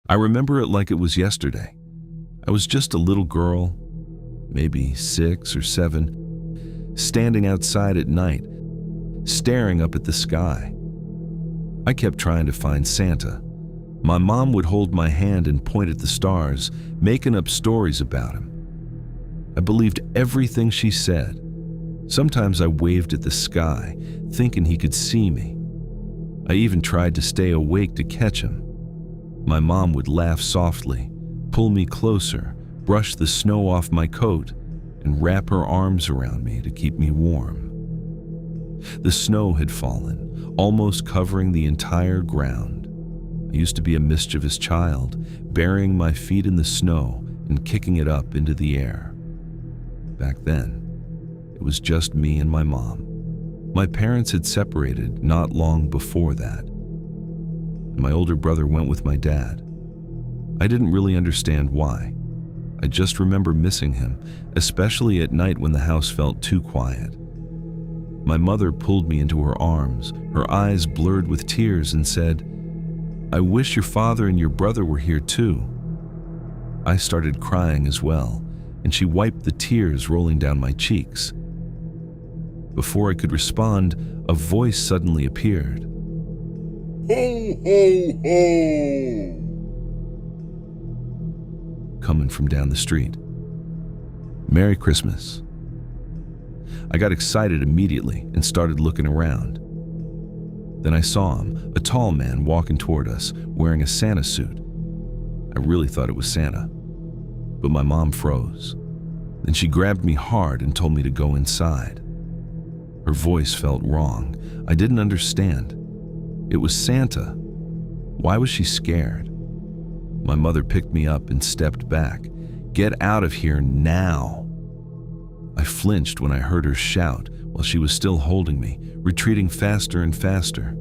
I remember it like it was yesterday. I was just a little girl, maybe 6 or 7, standing outside at night, staring up at the sky. I kept trying to find Santa. My mom would hold my hand and point at the stars, making up stories about him. I believed everything she said. Sometimes I waved at the sky, thinking he could see me. I even tried to stay awake to catch him. My mom would laugh softly, pull me closer, brush the snow off my coat, and wrap her arms around me to keep me warm. The snow had fallen, almost covering the entire ground. I used to be a mischievous child, burying my feet in the snow and kicking it up into the air. Back then, it was just me and my mom. My parents had separated not long before that. My older brother went with my dad. I didn't really understand why. I just remember missing him, especially at night when the house felt too quiet. My mother pulled me into her arms, her eyes blurred with tears, and said, "I wish your father and your brother were here too." I started crying as well, and she wiped the tears rolling down my cheeks. Before I could respond, a voice suddenly appeared. Ho, ho, ho! Coming from down the street. "Merry Christmas." I got excited immediately and started looking around. Then I saw him, a tall man walking toward us, wearing a Santa suit. I really thought it was Santa, but my mom froze. Then she grabbed me hard and told me to go inside. Her voice felt wrong. I didn't understand. It was Santa. Why was she scared? My mother picked me up and stepped back. "Get out of here now!" I flinched when I heard her shout while she was still holding me, retreating faster and faster.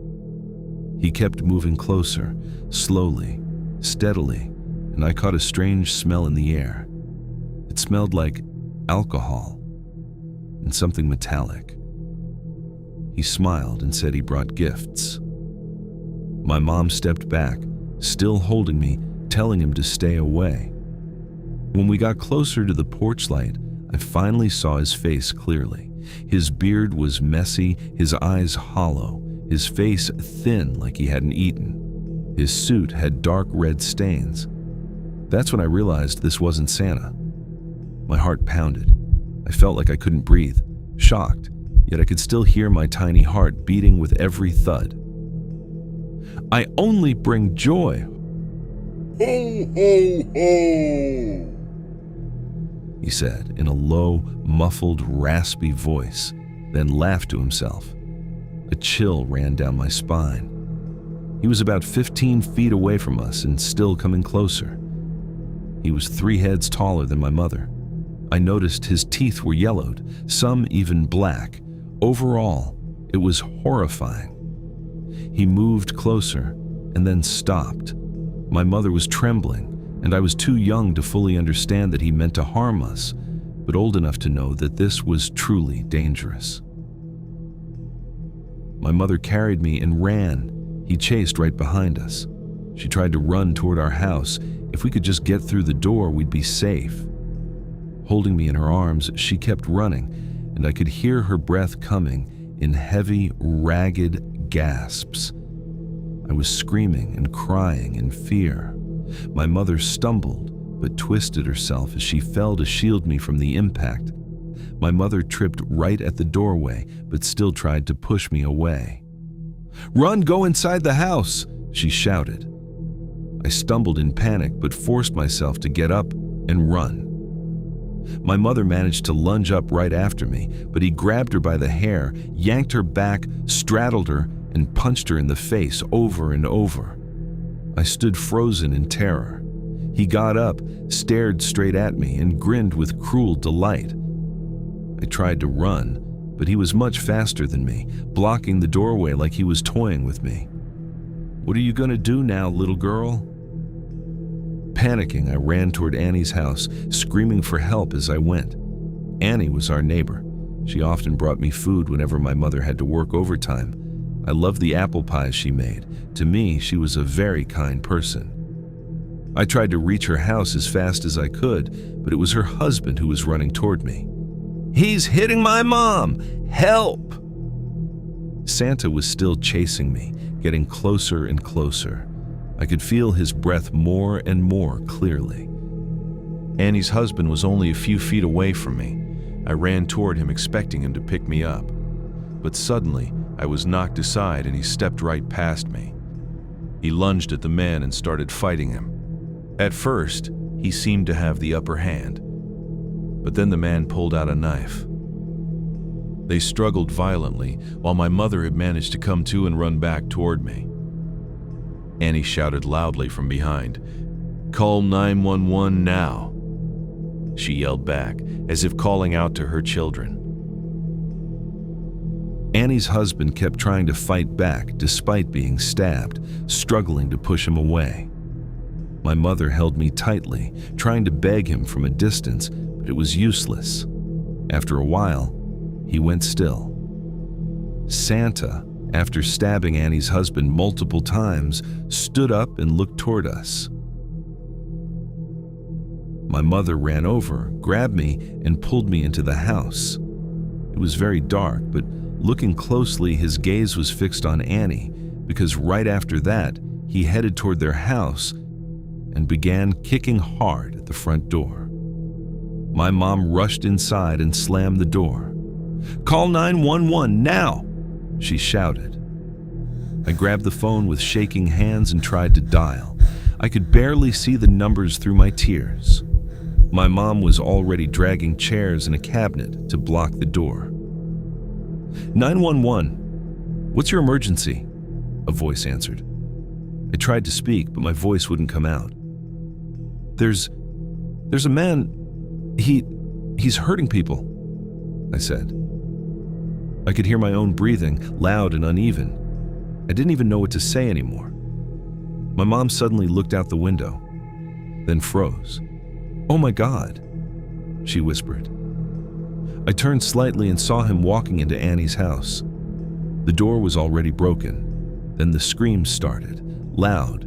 He kept moving closer, slowly, steadily, and I caught a strange smell in the air. It smelled like alcohol and something metallic. He smiled and said he brought gifts. My mom stepped back, still holding me, telling him to stay away. When we got closer to the porch light, I finally saw his face clearly. His beard was messy, his eyes hollow, his face thin like he hadn't eaten. His suit had dark red stains. That's when I realized this wasn't Santa. My heart pounded. I felt like I couldn't breathe, shocked, yet I could still hear my tiny heart beating with every thud. "I only bring joy." Ho, ho, ho! He said in a low, muffled, raspy voice, then laughed to himself. A chill ran down my spine. He was about 15 feet away from us and still coming closer. He was 3 heads taller than my mother. I noticed his teeth were yellowed, some even black. Overall, it was horrifying. He moved closer and then stopped. My mother was trembling, and I was too young to fully understand that he meant to harm us, but old enough to know that this was truly dangerous. My mother carried me and ran. He chased right behind us. She tried to run toward our house. If we could just get through the door, we'd be safe. Holding me in her arms, she kept running, and I could hear her breath coming in heavy, ragged gasps. I was screaming and crying in fear. My mother stumbled, but twisted herself as she fell to shield me from the impact. My mother tripped right at the doorway, but still tried to push me away. "Run, go inside the house!" she shouted. I stumbled in panic, but forced myself to get up and run. My mother managed to lunge up right after me, but he grabbed her by the hair, yanked her back, straddled her, and punched her in the face over and over. I stood frozen in terror. He got up, stared straight at me, and grinned with cruel delight. I tried to run, but he was much faster than me, blocking the doorway like he was toying with me. "What are you gonna do now, little girl?" Panicking, I ran toward Annie's house, screaming for help as I went. Annie was our neighbor. She often brought me food whenever my mother had to work overtime. I loved the apple pies she made. To me, she was a very kind person. I tried to reach her house as fast as I could, but it was her husband who was running toward me. "He's hitting my mom! Help!" Santa was still chasing me, getting closer and closer. I could feel his breath more and more clearly. Annie's husband was only a few feet away from me. I ran toward him, expecting him to pick me up. But suddenly, I was knocked aside and he stepped right past me. He lunged at the man and started fighting him. At first, he seemed to have the upper hand, but then the man pulled out a knife. They struggled violently while my mother had managed to come to and run back toward me. Annie shouted loudly from behind, "Call 911 now!" She yelled back, as if calling out to her children. Annie's husband kept trying to fight back despite being stabbed, struggling to push him away. My mother held me tightly, trying to beg him from a distance, but it was useless. After a while, he went still. Santa, after stabbing Annie's husband multiple times, stood up and looked toward us. My mother ran over, grabbed me, and pulled me into the house. It was very dark, but looking closely, his gaze was fixed on Annie, because right after that, he headed toward their house and began kicking hard at the front door. My mom rushed inside and slammed the door. "Call 911 now!" she shouted. I grabbed the phone with shaking hands and tried to dial. I could barely see the numbers through my tears. My mom was already dragging chairs and a cabinet to block the door. 911, what's your emergency? A voice answered. I tried to speak, but my voice wouldn't come out. There's a man, he's hurting people, I said. I could hear my own breathing, loud and uneven. I didn't even know what to say anymore. My mom suddenly looked out the window, then froze. "Oh my God," she whispered. I turned slightly and saw him walking into Annie's house. The door was already broken. Then the screams started, loud,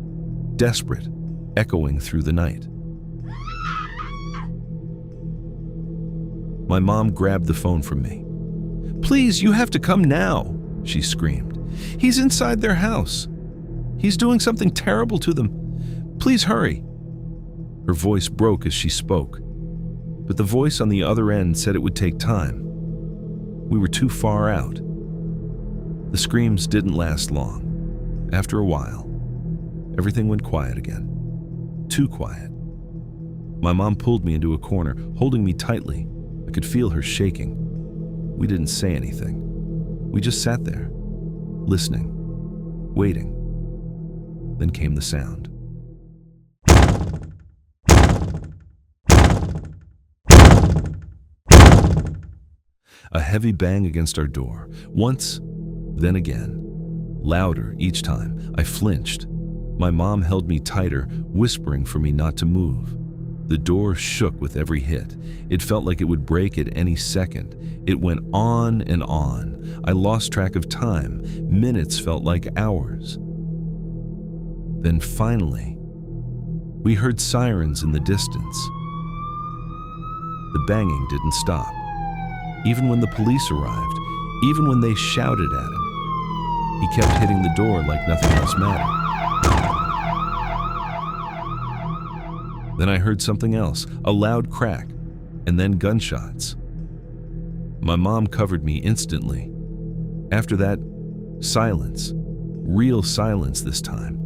desperate, echoing through the night. My mom grabbed the phone from me. "Please, you have to come now," she screamed. "He's inside their house. He's doing something terrible to them. Please hurry." Her voice broke as she spoke, but the voice on the other end said it would take time. We were too far out. The screams didn't last long. After a while, everything went quiet again. Too quiet. My mom pulled me into a corner, holding me tightly. I could feel her shaking. We didn't say anything. We just sat there, listening, waiting. Then came the sound. A heavy bang against our door. Once, then again. Louder each time. I flinched. My mom held me tighter, whispering for me not to move. The door shook with every hit. It felt like it would break at any second. It went on and on. I lost track of time. Minutes felt like hours. Then finally, we heard sirens in the distance. The banging didn't stop. Even when the police arrived, even when they shouted at him, he kept hitting the door like nothing else mattered. Then I heard something else, a loud crack, and then gunshots. My mom covered me instantly. After that, silence. Real silence this time.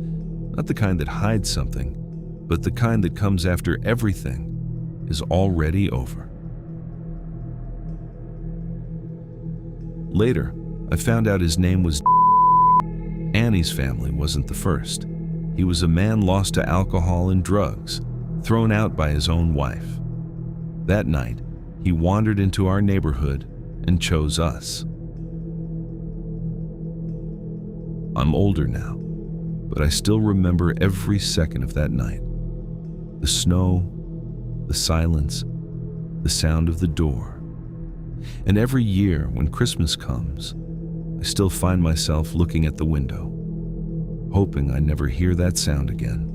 Not the kind that hides something, but the kind that comes after everything is already over. Later, I found out his name was Annie's family wasn't the first. He was a man lost to alcohol and drugs, thrown out by his own wife. That night, he wandered into our neighborhood and chose us. I'm older now, but I still remember every second of that night. The snow, the silence, the sound of the door. And every year when Christmas comes, I still find myself looking at the window, hoping I never hear that sound again.